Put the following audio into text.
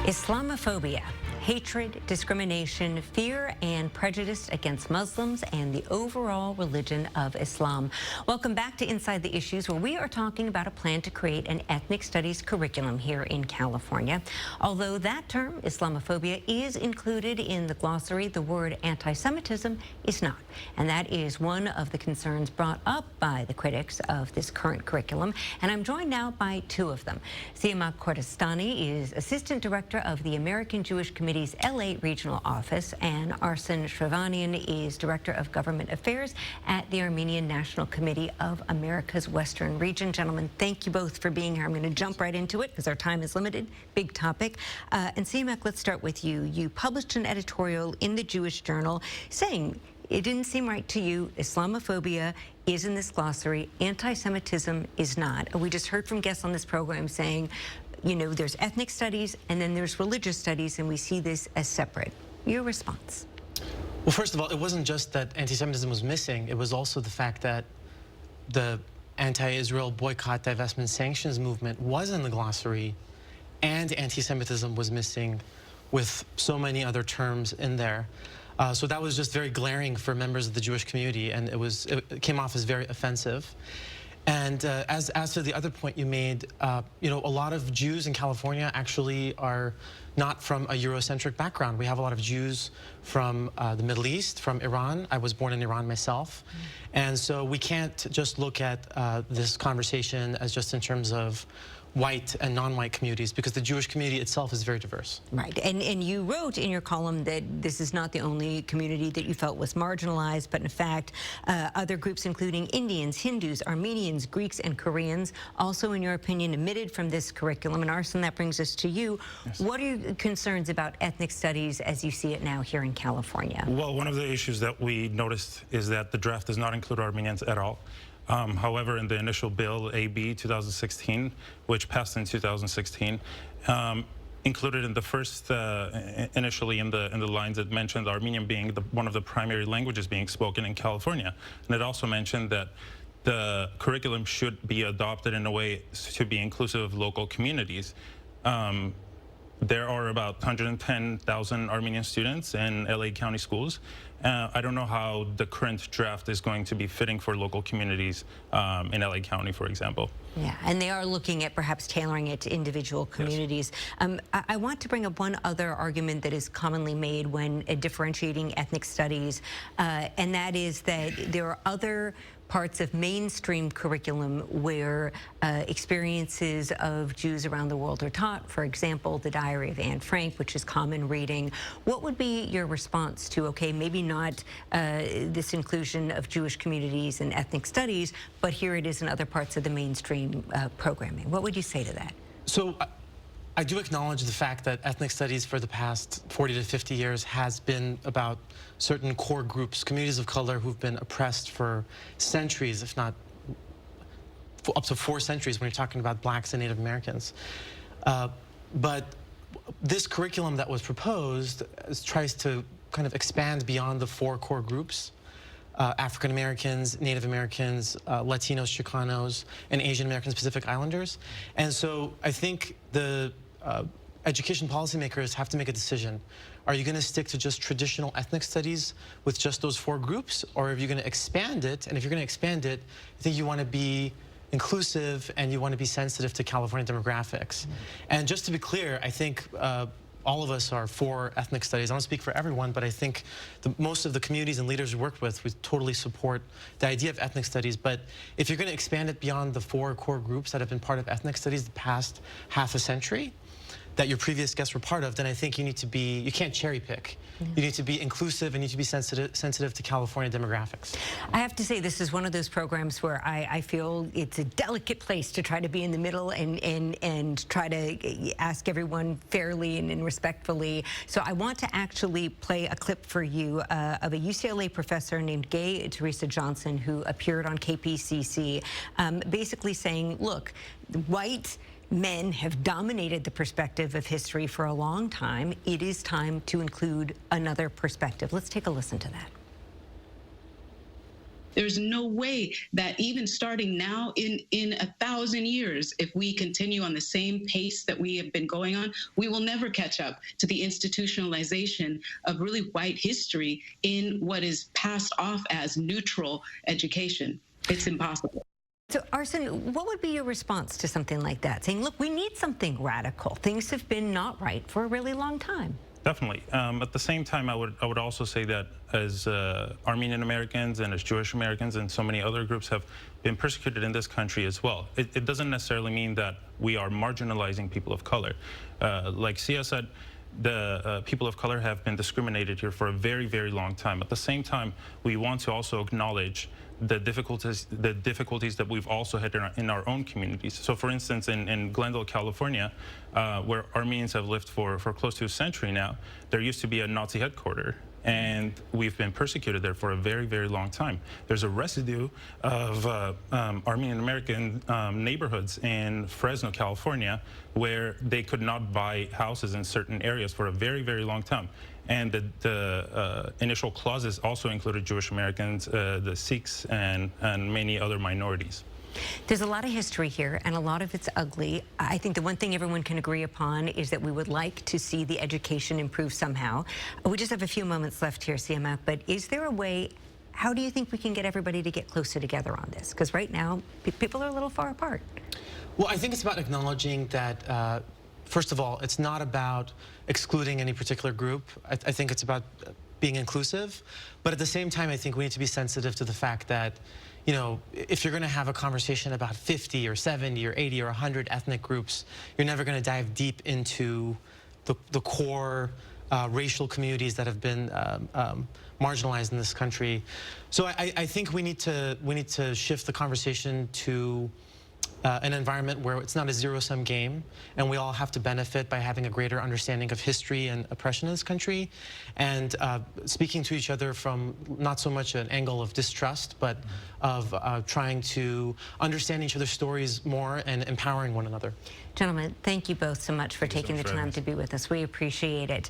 Islamophobia, hatred, discrimination, fear, and prejudice against Muslims and the overall religion of Islam. Welcome back to Inside the Issues, where we are talking about a plan to create an ethnic studies curriculum here in California. Although that term, Islamophobia, is included in the glossary, the word anti-Semitism is not. And that is one of the concerns brought up by the critics of this current curriculum. And I'm joined now by two of them. Siamak Kordestani is Assistant Director of the American Jewish Committee's LA Regional Office, and Arsen Shirvanyan is Director of Government Affairs at the Armenian National Committee of America's Western Region. Gentlemen, thank you both for being here. I'm going to jump right into it because our time is limited. Big topic. And Siamak, let's start with you. You published an editorial in the Jewish Journal saying it didn't seem right to you. Islamophobia is in this glossary. Anti-Semitism is not. We just heard from guests on this program saying, you know, there's ethnic studies and then there's religious studies, and we see this as separate. Your response? Well, first of all, it wasn't just that anti-Semitism was missing. It was also the fact that the anti-Israel boycott, divestment, sanctions movement was in the glossary, and anti-Semitism was missing with so many other terms in there. So that was just very glaring for members of the Jewish community, and it came off as very offensive. And as to the other point you made, you know, a lot of Jews in California actually are not from a Eurocentric background. We have a lot of Jews from the Middle East, from Iran. I was born in Iran myself. And so we can't just look at this conversation as just in terms of white and non-white communities, because the Jewish community itself is very diverse. Right, and you wrote in your column that this is not the only community that you felt was marginalized, but in fact, other groups including Indians, Hindus, Armenians, Greeks, and Koreans also, in your opinion, omitted from this curriculum. And Arsen, that brings us to you. Yes. What are your concerns about ethnic studies as you see it now here in California? Well, one of the issues that we noticed is that the draft does not include Armenians at all. However, in the initial bill, AB 2016, which passed in 2016, included in the first, initially in the lines, it mentioned Armenian being one of the primary languages being spoken in California. And it also mentioned that the curriculum should be adopted in a way to be inclusive of local communities. There are about 110,000 Armenian students in LA County schools. I don't know how the current draft is going to be fitting for local communities in LA County, for example. Yeah, and they are looking at perhaps tailoring it to individual communities. Yes. I want to bring up one other argument that is commonly made when differentiating ethnic studies, and that is that there are other parts of mainstream curriculum where experiences of Jews around the world are taught. For example, the Diary of Anne Frank, which is common reading. What would be your response to, okay, maybe not this inclusion of Jewish communities and ethnic studies, but here it is in other parts of the mainstream programming? What would you say to that? So I do acknowledge the fact that ethnic studies for the past 40 to 50 years has been about certain core groups, communities of color who've been oppressed for centuries, if not up to 4 centuries when you're talking about blacks and Native Americans. But this curriculum that was proposed tries to kind of expand beyond the 4 core groups. African Americans, Native Americans, Latinos, Chicanos, and Asian Americans, Pacific Islanders. And so I think the education policymakers have to make a decision. Are you going to stick to just traditional ethnic studies with just those 4 groups, or are you going to expand it? And if you're going to expand it, I think you want to be inclusive and you want to be sensitive to California demographics. And just to be clear, I think all of us are for ethnic studies. I don't speak for everyone, but I think most of the communities and leaders we work with, we totally support the idea of ethnic studies. But if you're going to expand it beyond the 4 core groups that have been part of ethnic studies the past half a century, that your previous guests were part of, then I think you need to be, you can't cherry pick. You need to be inclusive and you need to be sensitive to California demographics. I have to say, this is one of those programs where I feel it's a delicate place to try to be in the middle and try to ask everyone fairly and respectfully. So I want to actually play a clip for you of a UCLA professor named Gay Teresa Johnson, who appeared on KPCC, basically saying, look, white men have dominated the perspective of history for a long time. It is time to include another perspective. Let's take a listen to that. There's no way that even starting now in 1,000 years, if we continue on the same pace that we have been going on, we will never catch up to the institutionalization of really white history in what is passed off as neutral education. It's impossible. So, Arsen, what would be your response to something like that? Saying, look, we need something radical. Things have been not right for a really long time. Definitely. At the same time, I would also say that as Armenian Americans and as Jewish Americans and so many other groups have been persecuted in this country as well. It doesn't necessarily mean that we are marginalizing people of color. Like Sia said, the people of color have been discriminated here for a very, very long time. At the same time, we want to also acknowledge the difficulties that we've also had in our own communities. So for instance, in Glendale, California, where Armenians have lived for close to a century now, there used to be a Nazi headquarters. And we've been persecuted there for a very, very long time. There's a residue of Armenian American neighborhoods in Fresno, California, where they could not buy houses in certain areas for a very, very long time. And the initial clauses also included Jewish Americans, the Sikhs, and many other minorities. There's a lot of history here, and a lot of it's ugly. I think the one thing everyone can agree upon is that we would like to see the education improve somehow. We just have a few moments left here, Siamak, but is there a way, how do you think we can get everybody to get closer together on this? Because right now, people are a little far apart. Well, I think it's about acknowledging that, first of all, it's not about excluding any particular group. I think it's about being inclusive. But at the same time, I think we need to be sensitive to the fact that, you know, if you're going to have a conversation about 50 or 70 or 80 or 100 ethnic groups, you're never going to dive deep into the core racial communities that have been marginalized in this country. So I think we need to shift the conversation to an environment where it's not a zero-sum game, and we all have to benefit by having a greater understanding of history and oppression in this country, and speaking to each other from not so much an angle of distrust, but of trying to understand each other's stories more and empowering one another. Gentlemen, thank you both so much for taking the time to be with us. We appreciate it.